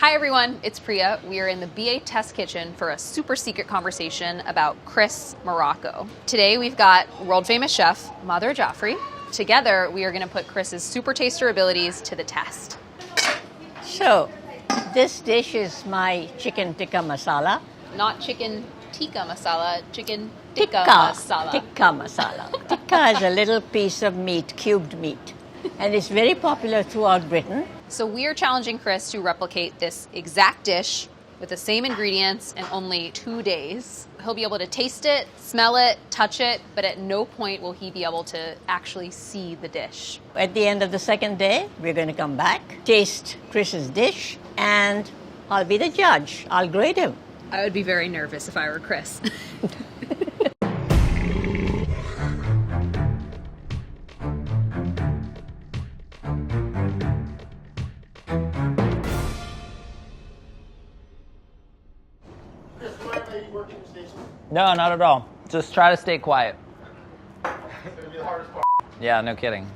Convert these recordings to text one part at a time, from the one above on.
Hi everyone, it's Priya. We are in the BA test kitchen for a super secret conversation about Chris Morocco. Today we've got world famous chef Madhur Jaffrey. Together we are going to put Chris's super taster abilities to the test. So, this dish is my chicken tikka masala. Not chicken tikka masala, chicken tikka masala. Tikka masala. Tikka is a little piece of meat, cubed meat. And it's very popular throughout Britain. So we are challenging Chris to replicate this exact dish with the same ingredients in only 2 days. He'll be able to taste it, smell it, touch it, but at no point will he be able to actually see the dish. At the end of the second day, we're going to come back, taste Chris's dish, and I'll be the judge. I'll grade him. I would be very nervous if I were Chris. No, not at all. Just try to stay quiet. It's going to be the hardest part. Yeah, no kidding.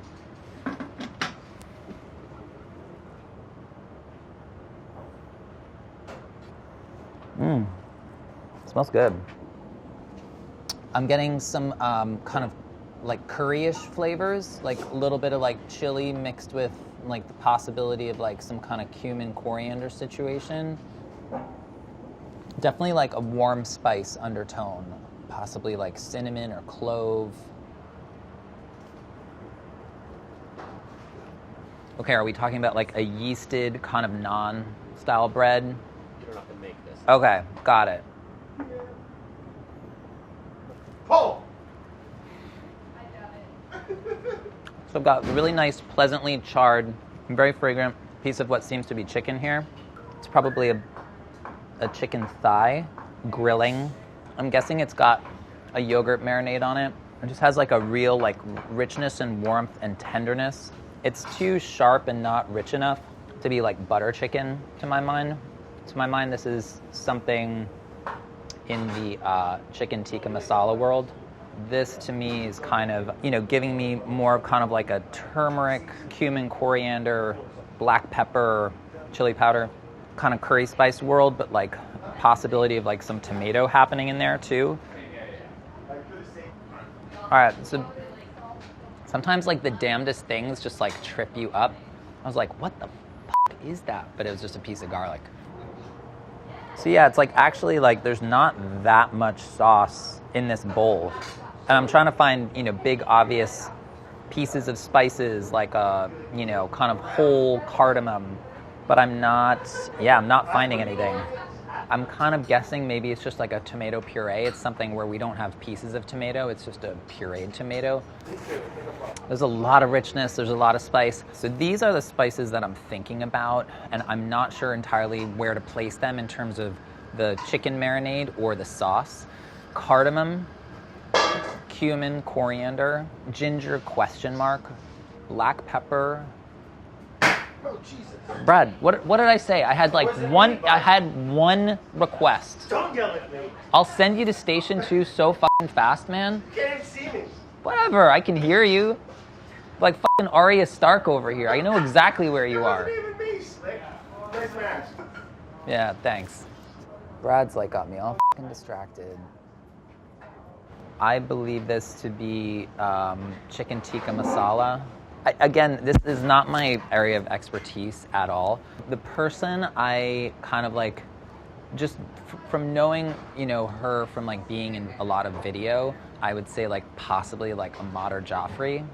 Smells good. I'm getting some kind of like curry-ish flavors, like a little bit of like chili mixed with like the possibility of like some kind of cumin coriander situation. Definitely like a warm spice undertone, possibly like cinnamon or clove. Okay, are we talking about like a yeasted kind of naan style bread? You don't have to make this. Okay, got it. Oh! So I've got a really nice, pleasantly charred, very fragrant piece of what seems to be chicken here. It's probably a chicken thigh grilling. I'm guessing it's got a yogurt marinade on it. It just has like a real like richness and warmth and tenderness. It's too sharp and not rich enough to be like butter chicken to my mind. To my mind, this is something in the chicken tikka masala world. This to me is kind of, giving me more kind of like a turmeric, cumin, coriander, black pepper, chili powder kind of curry spice world, but like possibility of like some tomato happening in there too. All right, so sometimes like the damnedest things just like trip you up. I was like, what the fuck is that? But it was just a piece of garlic. So yeah, it's like actually like there's not that much sauce in this bowl. And I'm trying to find, big obvious pieces of spices like kind of whole cardamom. But I'm not finding anything. I'm kind of guessing maybe it's just like a tomato puree. It's something where we don't have pieces of tomato. It's just a pureed tomato. There's a lot of richness. There's a lot of spice. So these are the spices that I'm thinking about, and I'm not sure entirely where to place them in terms of the chicken marinade or the sauce. Cardamom, cumin, coriander, ginger, ? Black pepper. Oh, Jesus. Brad, what did I say? I had one request. Don't yell at me. I'll send you to station 2 so fucking fast, man. You can't even see me. Whatever, I can hear you. Like fucking Arya Stark over here. I know exactly where you are. It wasn't even me, Slick. Nice match. Yeah, thanks. Brad's like got me all fucking distracted. I believe this to be chicken tikka masala. Again, this is not my area of expertise at all. The person I kind of like, just from knowing, her from like being in a lot of video, I would say like possibly like a Madhur Jaffrey,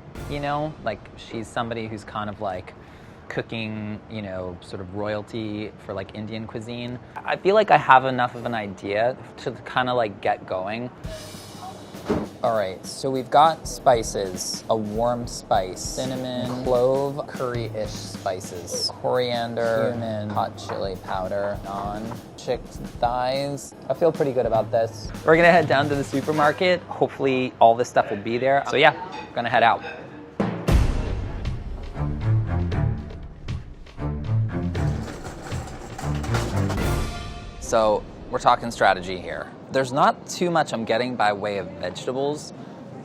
like she's somebody who's kind of like cooking, sort of royalty for like Indian cuisine. I feel like I have enough of an idea to kind of like get going. All right, so we've got spices, a warm spice, cinnamon, clove, curry-ish spices, coriander, cumin, hot chili powder, naan, chicken thighs. I feel pretty good about this. We're gonna head down to the supermarket. Hopefully all this stuff will be there. So yeah, gonna head out. So we're talking strategy here. There's not too much I'm getting by way of vegetables,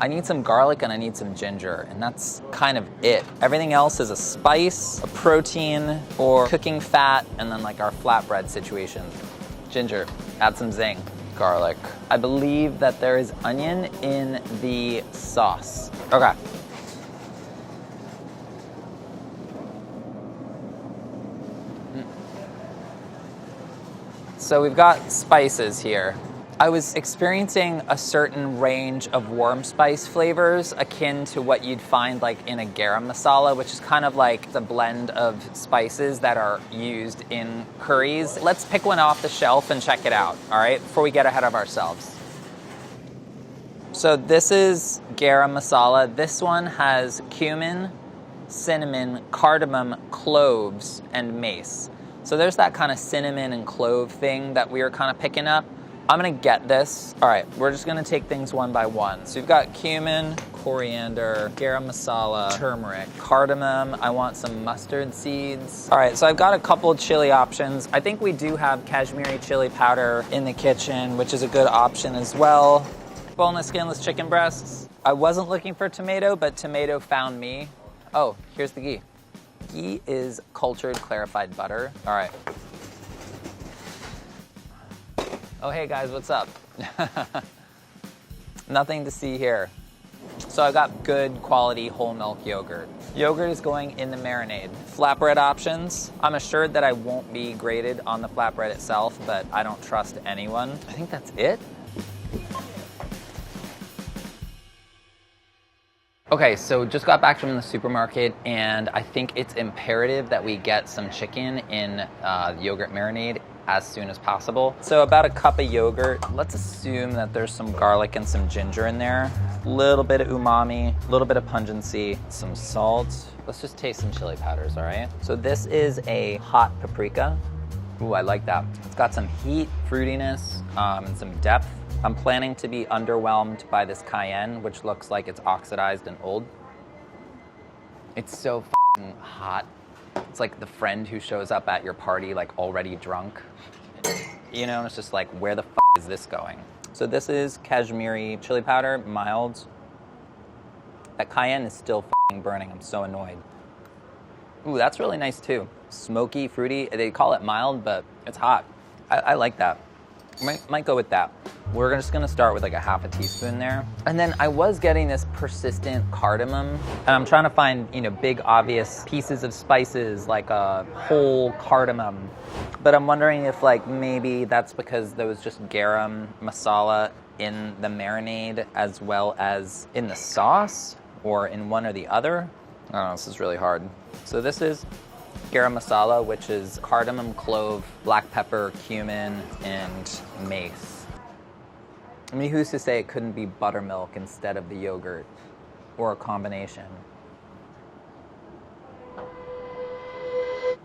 I need some garlic and I need some ginger, and that's kind of it. Everything else is a spice, a protein, or cooking fat, and then like our flatbread situation. Ginger, add some zing. Garlic. I believe that there is onion in the sauce. Okay. So we've got spices here. I was experiencing a certain range of warm spice flavors akin to what you'd find like in a garam masala, which is kind of like the blend of spices that are used in curries. Let's pick one off the shelf and check it out, all right, before we get ahead of ourselves. So this is garam masala. This one has cumin, cinnamon, cardamom, cloves, and mace. So there's that kind of cinnamon and clove thing that we were kind of picking up. I'm gonna get this. All right, we're just gonna take things one by one. So we've got cumin, coriander, garam masala, turmeric, cardamom. I want some mustard seeds. All right, so I've got a couple chili options. I think we do have Kashmiri chili powder in the kitchen, which is a good option as well. Boneless, skinless chicken breasts. I wasn't looking for tomato, but tomato found me. Oh, here's the ghee. Ghee is cultured clarified butter. All right. Oh, hey guys, what's up? Nothing to see here. So I got good quality whole milk yogurt. Yogurt is going in the marinade. Flatbread options. I'm assured that I won't be grated on the flatbread itself, but I don't trust anyone. I think that's it. Okay, so just got back from the supermarket, and I think it's imperative that we get some chicken in yogurt marinade as soon as possible. So about a cup of yogurt. Let's assume that there's some garlic and some ginger in there. A little bit of umami, a little bit of pungency, some salt. Let's just taste some chili powders, all right? So this is a hot paprika. Ooh, I like that. It's got some heat, fruitiness, and some depth. I'm planning to be underwhelmed by this cayenne, which looks like it's oxidized and old. It's so f***ing hot. It's like the friend who shows up at your party like already drunk. You know, it's just like, where the f*** is this going? So this is Kashmiri chili powder, mild. That cayenne is still f***ing burning. I'm so annoyed. Ooh, that's really nice too. Smoky, fruity. They call it mild, but it's hot. I like that. Might go with that. We're just gonna start with like a half a teaspoon there. And then I was getting this persistent cardamom, and I'm trying to find, you know, big obvious pieces of spices like a whole cardamom. But I'm wondering if like maybe that's because there was just garam masala in the marinade as well as in the sauce, or in one or the other. I don't know, this is really hard. So this is garam masala, which is cardamom, clove, black pepper, cumin, and mace. I mean, who's to say it couldn't be buttermilk instead of the yogurt, or a combination?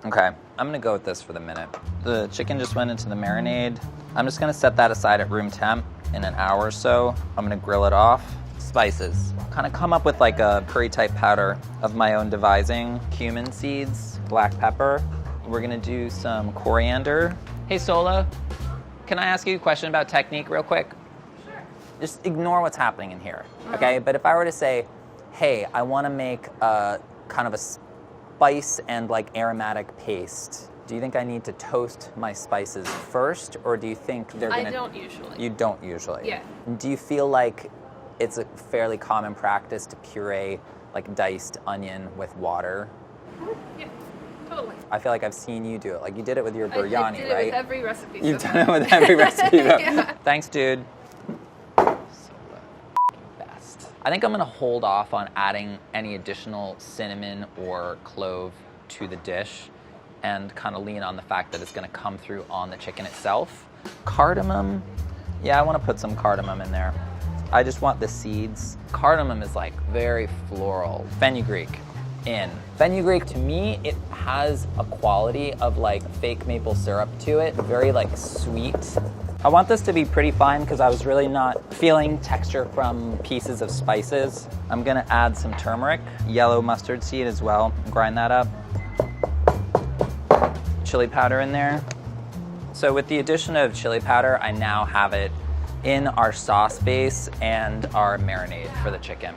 Okay, I'm gonna go with this for the minute. The chicken just went into the marinade. I'm just gonna set that aside at room temp in an hour or so. I'm gonna grill it off. Spices. Kind of come up with like a curry type powder of my own devising. Cumin seeds, black pepper. We're gonna do some coriander. Hey Sola, can I ask you a question about technique real quick? Sure. Just ignore what's happening in here, okay? But if I were to say, hey, I wanna make a kind of a spice and like aromatic paste, do you think I need to toast my spices first, or do you think they're gonna— I don't usually. You don't usually? Yeah. Do you feel like it's a fairly common practice to puree like diced onion with water? Yeah, totally. I feel like I've seen you do it. Like you did it with your biryani, I did it right? with every recipe. You've done it with every recipe. Yeah. Thanks, dude. So the best. I think I'm gonna hold off on adding any additional cinnamon or clove to the dish and kind of lean on the fact that it's gonna come through on the chicken itself. Cardamom, yeah, I wanna put some cardamom in there. I just want the seeds. Cardamom is like very floral. Fenugreek in. Fenugreek, to me, it has a quality of like fake maple syrup to it. Very like sweet. I want this to be pretty fine because I was really not feeling texture from pieces of spices. I'm gonna add some turmeric, yellow mustard seed as well, grind that up. Chili powder in there. So with the addition of chili powder, I now have it in our sauce base and our marinade for the chicken.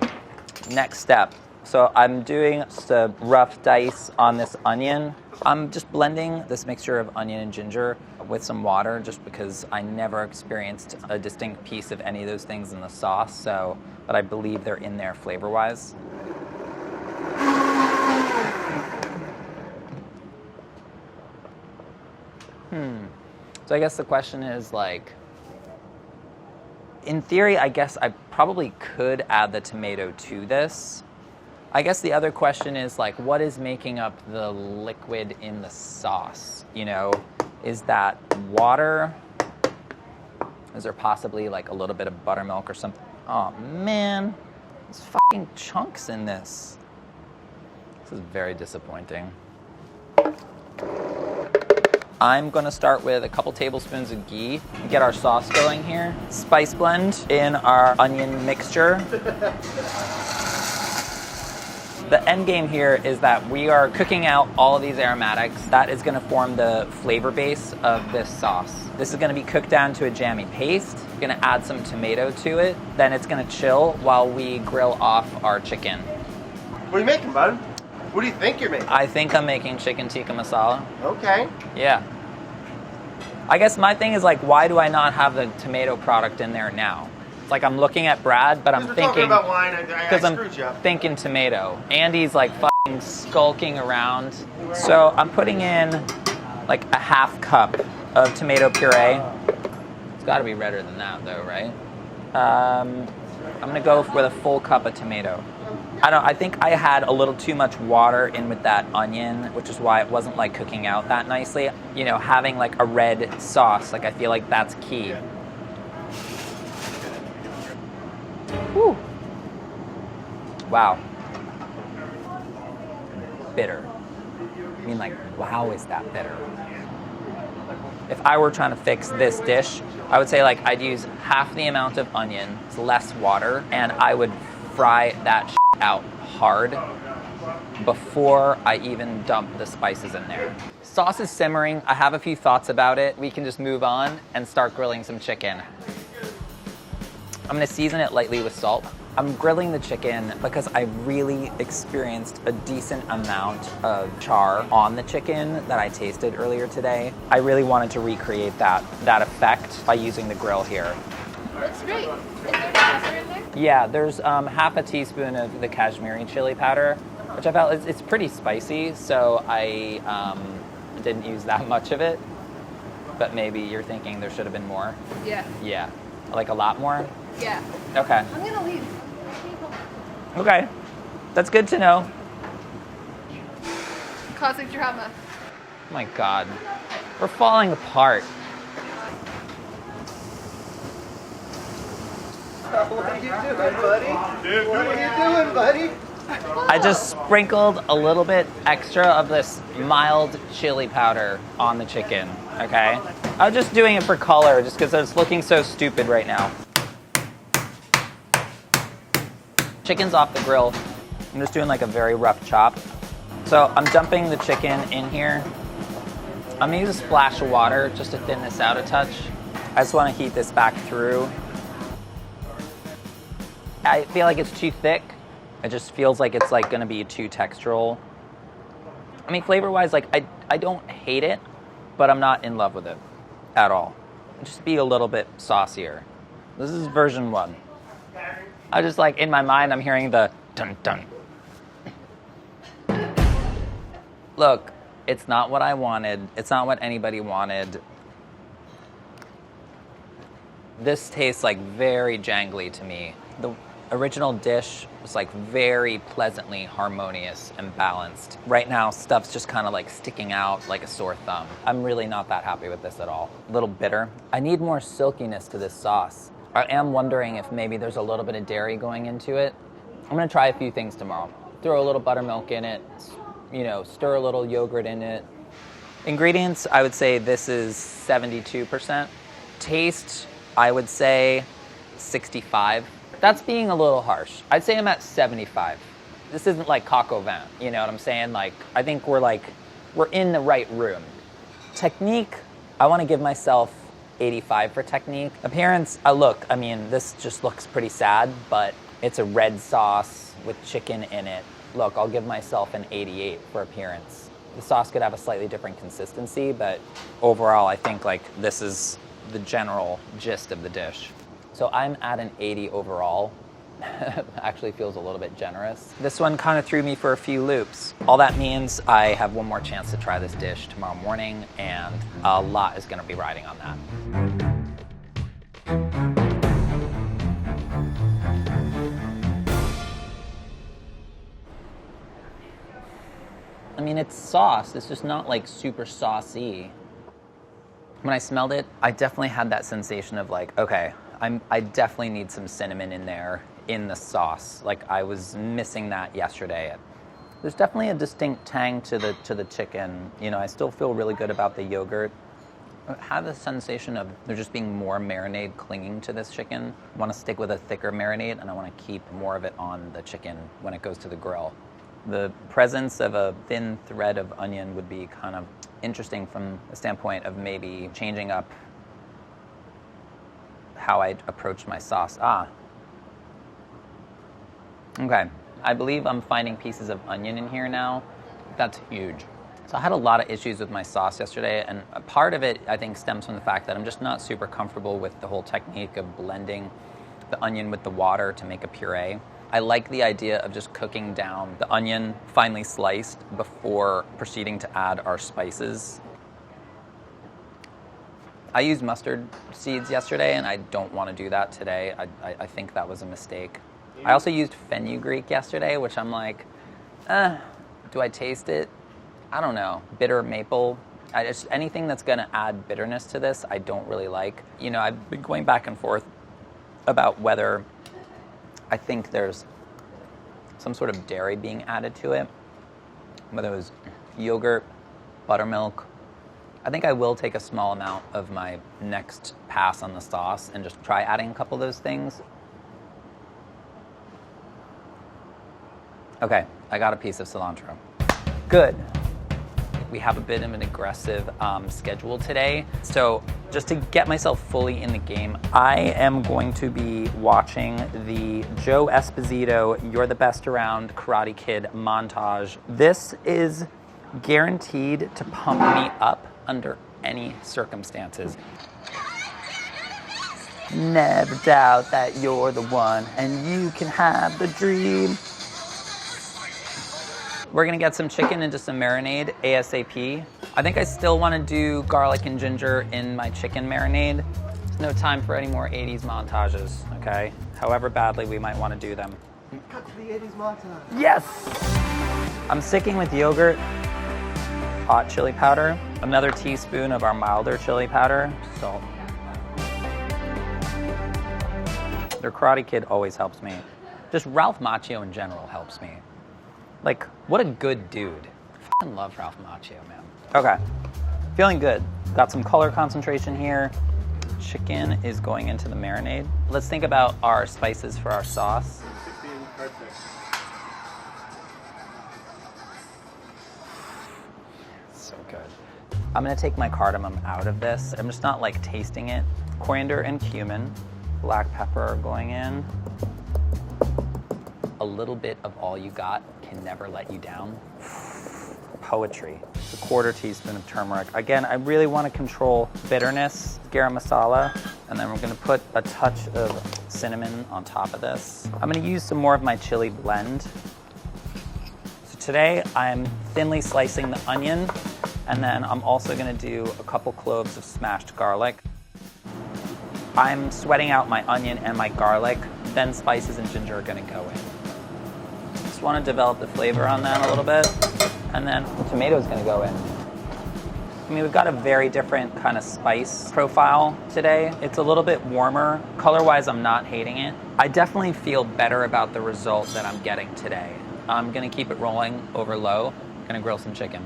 Next step. So I'm doing just a rough dice on this onion. I'm just blending this mixture of onion and ginger with some water just because I never experienced a distinct piece of any of those things in the sauce, but I believe they're in there flavor-wise. So I guess the question is, like, in theory, I guess I probably could add the tomato to this. I guess the other question is, like, what is making up the liquid in the sauce? You know, is that water? Is there possibly, like, a little bit of buttermilk or something? Oh, man. There's fucking chunks in this. This is very disappointing. I'm gonna start with a couple tablespoons of ghee and get our sauce going here. Spice blend in our onion mixture. The end game here is that we are cooking out all of these aromatics. That is gonna form the flavor base of this sauce. This is gonna be cooked down to a jammy paste. We're gonna add some tomato to it. Then it's gonna chill while we grill off our chicken. What are you making, bud? What do you think you're making? I think I'm making chicken tikka masala. Okay. Yeah. I guess my thing is, like, why do I not have the tomato product in there now? It's like I'm looking at Brad, but I'm We're thinking... talking about wine, I Because screwed you I'm up. thinking tomato. Andy's, like, fucking skulking around. So I'm putting in, like, a half cup of tomato puree. It's got to be redder than that, though, right? I'm going to go with a full cup of tomato. I think I had a little too much water in with that onion, which is why it wasn't, like, cooking out that nicely. You know, having, like, a red sauce, like, I feel like that's key. Whew. Wow. Bitter. I mean, like, wow, is that bitter? If I were trying to fix this dish, I would say, like, I'd use half the amount of onion, less water, and I would fry that out hard before I even dump the spices in there. Sauce is simmering. I have a few thoughts about it. We can just move on and start grilling some chicken. I'm gonna season it lightly with salt. I'm grilling the chicken because I really experienced a decent amount of char on the chicken that I tasted earlier today. I really wanted to recreate that effect by using the grill here. That's great. Is there sauce in there? Yeah, there's half a teaspoon of the Kashmiri chili powder, which I felt it's pretty spicy, so I didn't use that much of it. But maybe you're thinking there should have been more. Yeah. Yeah, like a lot more. Yeah. Okay. I'm gonna leave. Okay, that's good to know. Causing drama. Oh my God, we're falling apart. What are you doing, buddy? Dude, what are you doing, buddy? I just sprinkled a little bit extra of this mild chili powder on the chicken, okay? I was just doing it for color, just because it's looking so stupid right now. Chicken's off the grill. I'm just doing like a very rough chop. So I'm dumping the chicken in here. I'm gonna use a splash of water just to thin this out a touch. I just wanna heat this back through. I feel like it's too thick. It just feels like it's like gonna be too textural. I mean, flavor-wise, like I don't hate it, but I'm not in love with it at all. Just be a little bit saucier. This is version 1. I just like, in my mind, I'm hearing the dun dun. Look, it's not what I wanted. It's not what anybody wanted. This tastes like very jangly to me. The original dish was like very pleasantly harmonious and balanced. Right now, stuff's just kind of like sticking out like a sore thumb. I'm really not that happy with this at all. A little bitter. I need more silkiness to this sauce. I am wondering if maybe there's a little bit of dairy going into it. I'm gonna try a few things tomorrow. Throw a little buttermilk in it, you know, stir a little yogurt in it. Ingredients, I would say this is 72%. Taste, I would say 65. That's being a little harsh. I'd say I'm at 75. This isn't like coq au vin, you know what I'm saying? Like, I think we're in the right room. Technique, I wanna give myself 85 for technique. Appearance, look, I mean, this just looks pretty sad, but it's a red sauce with chicken in it. Look, I'll give myself an 88 for appearance. The sauce could have a slightly different consistency, but overall, I think like this is the general gist of the dish. So I'm at an 80 overall. Actually feels a little bit generous. This one kind of threw me for a few loops. All that means I have one more chance to try this dish tomorrow morning, and a lot is gonna be riding on that. I mean, it's sauce. It's just not like super saucy. When I smelled it, I definitely had that sensation of like, okay, I definitely need some cinnamon in there in the sauce. Like I was missing that yesterday. There's definitely a distinct tang to the chicken. You know, I still feel really good about the yogurt. I have the sensation of there just being more marinade clinging to this chicken. I want to stick with a thicker marinade, and I want to keep more of it on the chicken when it goes to the grill. The presence of a thin thread of onion would be kind of interesting from the standpoint of maybe changing up how I approach my sauce. Okay, I believe I'm finding pieces of onion in here now. That's huge. So I had a lot of issues with my sauce yesterday, and a part of it, I think, stems from the fact that I'm just not super comfortable with the whole technique of blending the onion with the water to make a puree. I like the idea of just cooking down the onion finely sliced before proceeding to add our spices. I used mustard seeds yesterday, and I don't want to do that today. I think that was a mistake. I also used fenugreek yesterday, which I'm like, do I taste it? I don't know. Bitter maple. Anything that's going to add bitterness to this, I don't really like. You know, I've been going back and forth about whether I think there's some sort of dairy being added to it, whether it was yogurt, buttermilk. I think I will take a small amount of my next pass on the sauce and just try adding a couple of those things. Okay, I got a piece of cilantro. Good. We have a bit of an aggressive schedule today. So just to get myself fully in the game, I am going to be watching the Joe Esposito You're the Best Around Karate Kid montage. This is guaranteed to pump me up under any circumstances. Never doubt that you're the one and you can have the dream. We're gonna get some chicken into some marinade ASAP. I think I still wanna do garlic and ginger in my chicken marinade. There's no time for any more 80s montages, okay? However badly we might wanna do them. Cut to the 80s montage. Yes! I'm sticking with yogurt, hot chili powder, another teaspoon of our milder chili powder, salt. Their Karate Kid always helps me. Just Ralph Macchio in general helps me. Like, what a good dude. I fucking love Ralph Macchio, man. Okay, feeling good. Got some color concentration here. Chicken is going into the marinade. Let's think about our spices for our sauce. 16, perfect. So good. I'm gonna take my cardamom out of this. I'm just not like tasting it. Coriander and cumin. Black pepper are going in. A little bit of all you got can never let you down. Poetry. A quarter teaspoon of turmeric. Again, I really want to control bitterness. Garam masala. And then we're going to put a touch of cinnamon on top of this. I'm going to use some more of my chili blend. So today I'm thinly slicing the onion, and then I'm also going to do a couple cloves of smashed garlic. I'm sweating out my onion and my garlic, then spices and ginger are going to go in. Just want to develop the flavor on that a little bit, and then the tomato's going to go in. I mean, we've got a very different kind of spice profile today. It's a little bit warmer. Color-wise, I'm not hating it. I definitely feel better about the result that I'm getting today. I'm going to keep it rolling over low. I'm going to grill some chicken.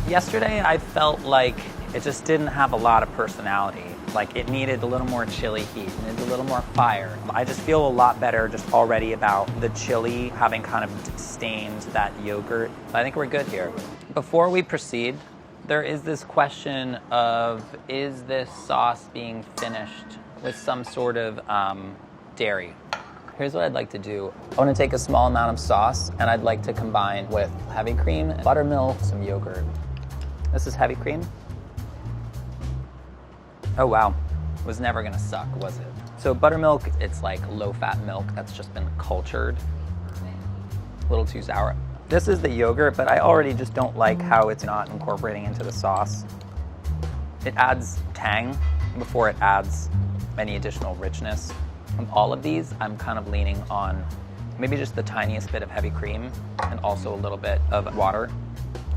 Yesterday, I felt like it just didn't have a lot of personality. Like it needed a little more chili heat, it needed a little more fire. I just feel a lot better just already about the chili having kind of stained that yogurt. I think we're good here. Before we proceed, there is this question of, is this sauce being finished with some sort of dairy? Here's what I'd like to do. I want to take a small amount of sauce, and I'd like to combine with heavy cream, buttermilk, some yogurt. This is heavy cream. Oh wow, was never gonna suck, was it? So buttermilk, it's like low-fat milk that's just been cultured. A little too sour. This is the yogurt, but I already just don't like how it's not incorporating into the sauce. It adds tang before it adds any additional richness. Of all of these, I'm kind of leaning on maybe just the tiniest bit of heavy cream and also a little bit of water.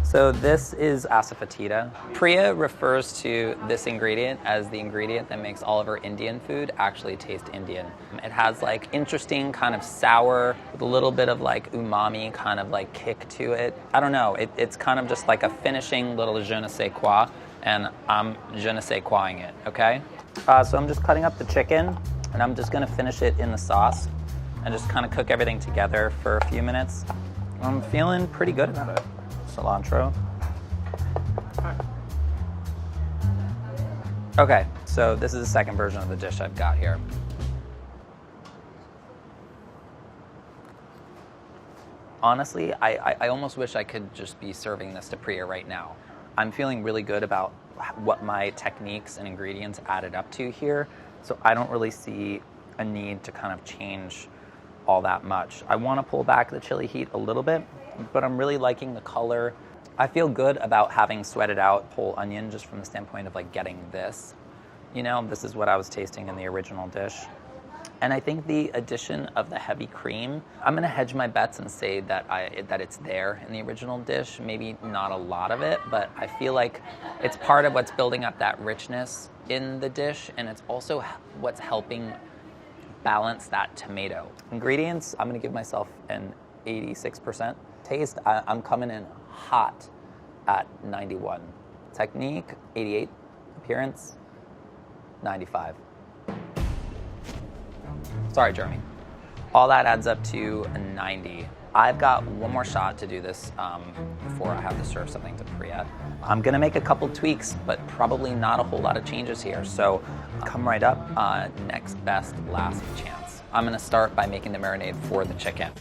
So this is asafoetida. Priya refers to this ingredient as the ingredient that makes all of her Indian food actually taste Indian. It has like interesting kind of sour with a little bit of like umami kind of like kick to it. I don't know, it's kind of just like a finishing little je ne sais quoi, and I'm je ne sais quoi-ing it, okay? So I'm just cutting up the chicken, and I'm just gonna finish it in the sauce and just kind of cook everything together for a few minutes. I'm feeling pretty good about it. Cilantro. Okay, so this is the second version of the dish I've got here. Honestly, I almost wish I could just be serving this to Priya right now. I'm feeling really good about what my techniques and ingredients added up to here, so I don't really see a need to kind of change all that much. I want to pull back the chili heat a little bit, but I'm really liking the color. I feel good about having sweated out whole onion just from the standpoint of like getting this. You know, this is what I was tasting in the original dish. And I think the addition of the heavy cream, I'm gonna hedge my bets and say that it's there in the original dish. Maybe not a lot of it, but I feel like it's part of what's building up that richness in the dish, and it's also what's helping balance that tomato. Ingredients, I'm gonna give myself an 86%. Taste, I'm coming in hot at 91. Technique, 88. Appearance, 95. Sorry, Jeremy. All that adds up to a 90. I've got one more shot to do this before I have to serve something to Priya. I'm gonna make a couple tweaks, but probably not a whole lot of changes here. So come right up, next best, last chance. I'm gonna start by making the marinade for the chicken.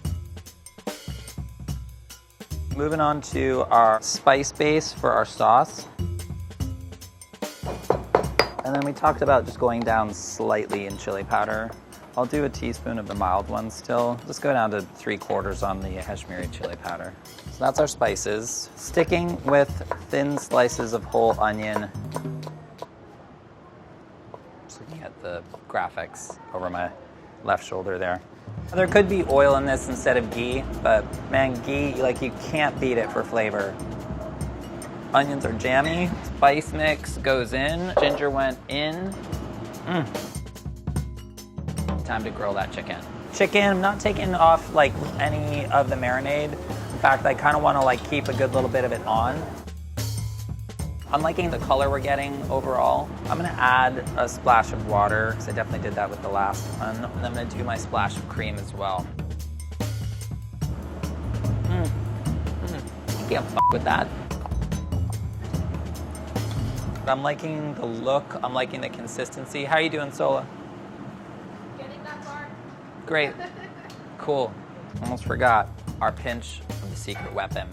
Moving on to our spice base for our sauce. And then we talked about just going down slightly in chili powder. I'll do a teaspoon of the mild one still. Just go down to 3/4 on the Kashmiri chili powder. So that's our spices. Sticking with thin slices of whole onion. Just looking at the graphics over my left shoulder there. There could be oil in this instead of ghee, but man, ghee, like you can't beat it for flavor. Onions are jammy. Spice mix goes in. Ginger went in. Time to grill that chicken. Chicken, I'm not taking off like any of the marinade. In fact, I kind of want to like keep a good little bit of it on. I'm liking the color we're getting overall. I'm gonna add a splash of water, because I definitely did that with the last one. And I'm gonna do my splash of cream as well. You can't fuck with that. But I'm liking the look, I'm liking the consistency. How are you doing, Sola? Getting that far. Great. Cool. Almost forgot our pinch of the secret weapon.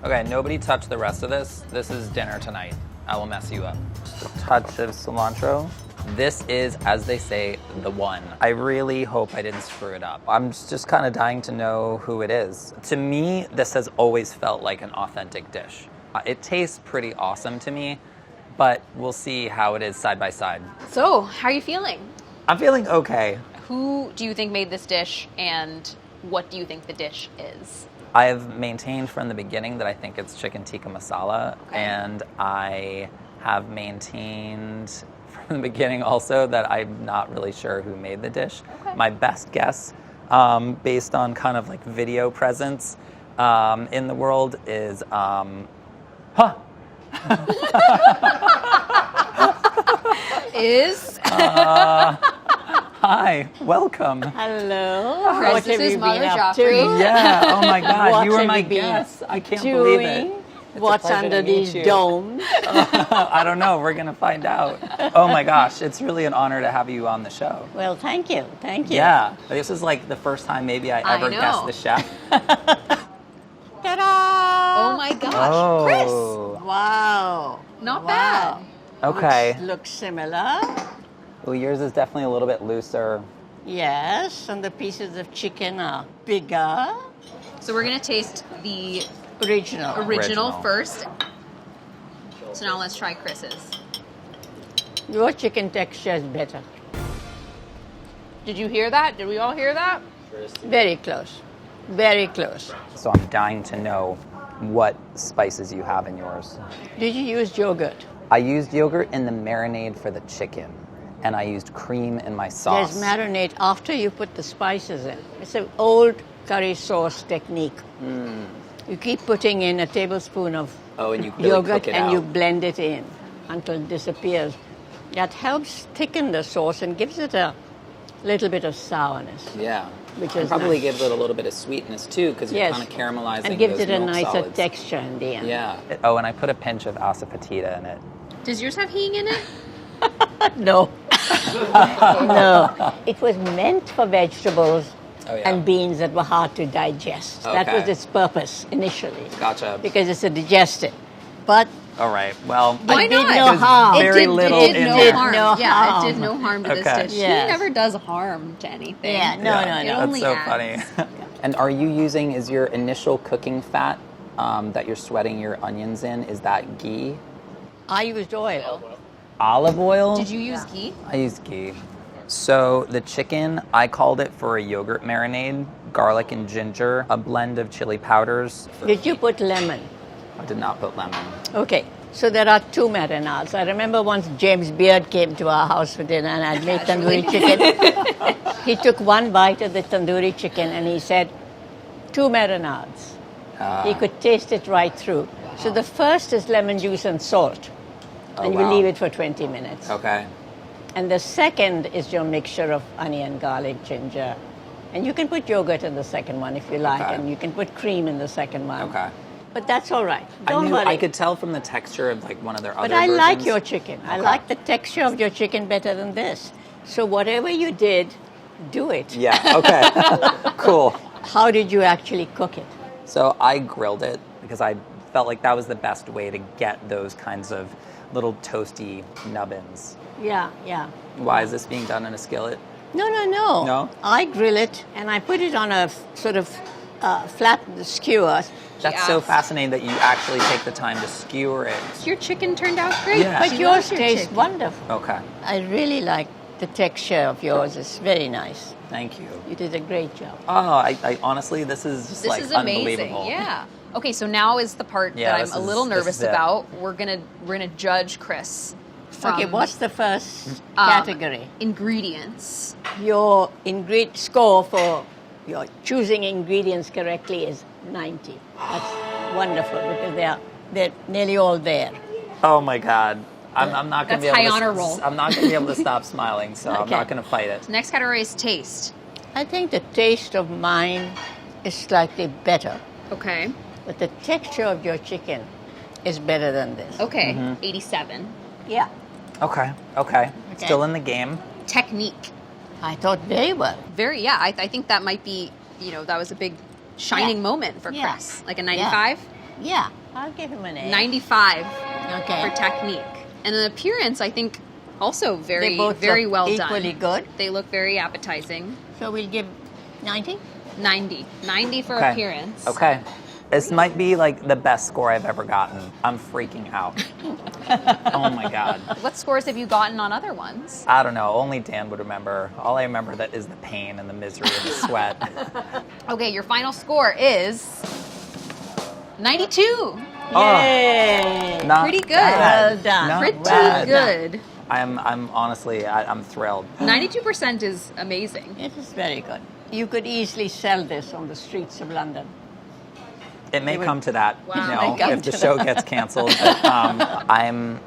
Okay, nobody touch the rest of this. This is dinner tonight. I will mess you up. Just a touch of cilantro. This is, as they say, the one. I really hope I didn't screw it up. I'm just kind of dying to know who it is. To me, this has always felt like an authentic dish. It tastes pretty awesome to me, but we'll see how it is side by side. So, how are you feeling? I'm feeling okay. Who do you think made this dish, and what do you think the dish is? I have maintained from the beginning that I think it's chicken tikka masala, and I have maintained from the beginning also that I'm not really sure who made the dish. Okay. My best guess, based on kind of like video presence in the world, is Is? Hi, welcome. Hello. Chris, What this have is you Madhur been up Jaffrey. to? Yeah, oh my God, What you were have my you been guest. I can't believe it. Doing? It's a What's pleasure under to meet these you. domes? I don't know, we're going to find out. Oh my gosh, it's really an honor to have you on the show. Well, thank you. Thank you. Yeah, this is like the first time maybe I ever know. guessed the chef. Ta-da! Oh my gosh, Chris. Wow. Not Wow. bad. Okay. Looks similar. Well, yours is definitely a little bit looser. Yes, and the pieces of chicken are bigger. So we're gonna taste the Original. original Original. first. So now let's try Chris's. Your chicken texture is better. Did you hear that? Did we all hear that? Very close. Very close. So I'm dying to know what spices you have in yours. Did you use yogurt? I used yogurt in the marinade for the chicken, and I used cream in my sauce. There's marinade after you put the spices in. It's an old curry sauce technique. You keep putting in a tablespoon of Oh, and you really yogurt cook it and out. you blend it in until it disappears. That helps thicken the sauce and gives it a little bit of sourness. Yeah. Which And is probably nice. gives it a little bit of sweetness too, because you're Yes. kind of caramelizing And gives those it a milk nicer solids. texture in the end. Yeah. Oh, and I put a pinch of asafoetida in it. Does yours have hing in it? No. No. It was meant for vegetables Oh, yeah. and beans that were hard to digest. That Okay. was its purpose initially. Gotcha. Because it's a digestive. But All right. Well, Why it did not? no There's harm. very little it did in no there. harm. No Yeah, harm. it did no harm to Okay. this dish. Yes. He never does harm to anything. Yeah, no, no, It no. only That's so adds. funny. And are you using, is your initial cooking fat that you're sweating your onions in, is that ghee? I used oil. Olive oil? Did you use ghee? I use ghee. So the chicken, I called it for a yogurt marinade, garlic and ginger, a blend of chili powders. Did you put lemon? I did not put lemon. Okay, so there are two marinades. I remember once James Beard came to our house for dinner and I'd made tandoori chicken. He took one bite of the tandoori chicken and he said, 2 marinades. He could taste it right through. So the first is lemon juice and salt. And you wow. leave it for 20 minutes. Okay. And the second is your mixture of onion, garlic, ginger. And you can put yogurt in the second one if you like, Okay. and you can put cream in the second one. Okay. But that's all right. I Don't knew worry. I could tell from the texture of like one of their But other I like versions. your chicken. I Okay. like the texture of your chicken better than this. So whatever you did, do it. Yeah, okay. Cool. How did you actually cook it? So I grilled it because I felt like that was the best way to get those kinds of little toasty nubbins. Yeah, yeah. Why is this being done in a skillet? No, no, no. No? I grill it and I put it on a sort of flat skewer. That's so Yes. fascinating that you actually take the time to skewer it. Your chicken turned out great. Yeah. But She yours loves your tastes chicken. wonderful. Okay. I really like the texture of yours. It's very nice. Thank you. You did a great job. Oh, I honestly, this is just This like is amazing. unbelievable. Yeah. Okay, so now is the part Yeah, that this I'm a is- little this nervous is it. about. We're gonna judge Chris. From, Okay, what's the first um, category? Ingredients. Your score for your choosing ingredients correctly is 90. That's wonderful because they're nearly all there. Oh my God. I'm not going to That's be able high to. honor roll. I'm not going to be able to stop smiling, so I'm Okay. not going to fight it. Next category is taste. I think the taste of mine is slightly better, Okay. but the texture of your chicken is better than this. Okay. Mm-hmm. 87. Yeah, Okay. Okay. Still in the game. Technique. I thought very well. Very. Yeah. I think that might be. That was a big shining Yeah. moment for Yeah. Chris. Like a 95. Yeah, I'll give him an A. 95 Okay. for technique. And an appearance, I think, also very, They both very look well equally done. good. They look very appetizing. So we'll give 90? 90. 90 for Okay. appearance. Okay. This might be like the best score I've ever gotten. I'm freaking out. Oh my God. What scores have you gotten on other ones? I don't know. Only Dan would remember. All I remember that is the pain and the misery and the sweat. Okay, your final score is 92. Yay! Not Pretty good. bad. Well done. Not Pretty bad. good. I'm honestly, I'm thrilled. 92% is amazing. It is very good. You could easily sell this on the streets of London. It may It would- come to that, Wow. It may come if the to show gets canceled. But, I'm,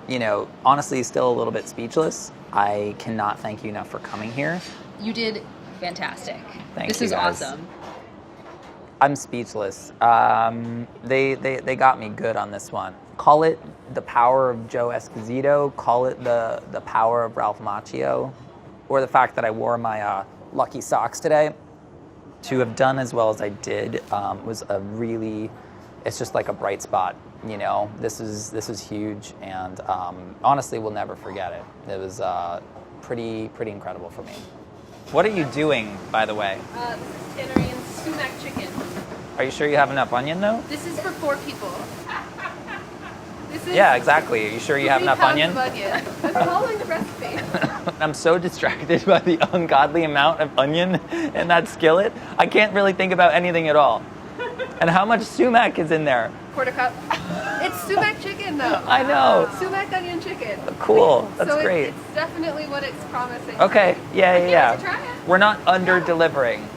honestly still a little bit speechless. I cannot thank you enough for coming here. You did fantastic. Thank This you, is guys. awesome. I'm speechless. They got me good on this one. Call it the power of Joe Esposito. Call it the power of Ralph Macchio, or the fact that I wore my lucky socks today. To have done as well as I did was a really, it's just like a bright spot. You know, this is huge, and honestly, we'll never forget it. It was pretty incredible for me. What are you doing, by the way? This is Tannerine sumac chicken. Are you sure you have enough onion, though? This is for 4 people. This is Yeah, exactly. Are you sure you have 3 enough pounds onion? of onion. I'm following the recipe. I'm so distracted by the ungodly amount of onion in that skillet. I can't really think about anything at all. And how much sumac is in there? 1/4 cup. It's sumac chicken, though. I know. Sumac onion chicken. Cool. That's so great. It's definitely what it's promising. Okay. Yeah. I can't wait to try it. We're not under delivering.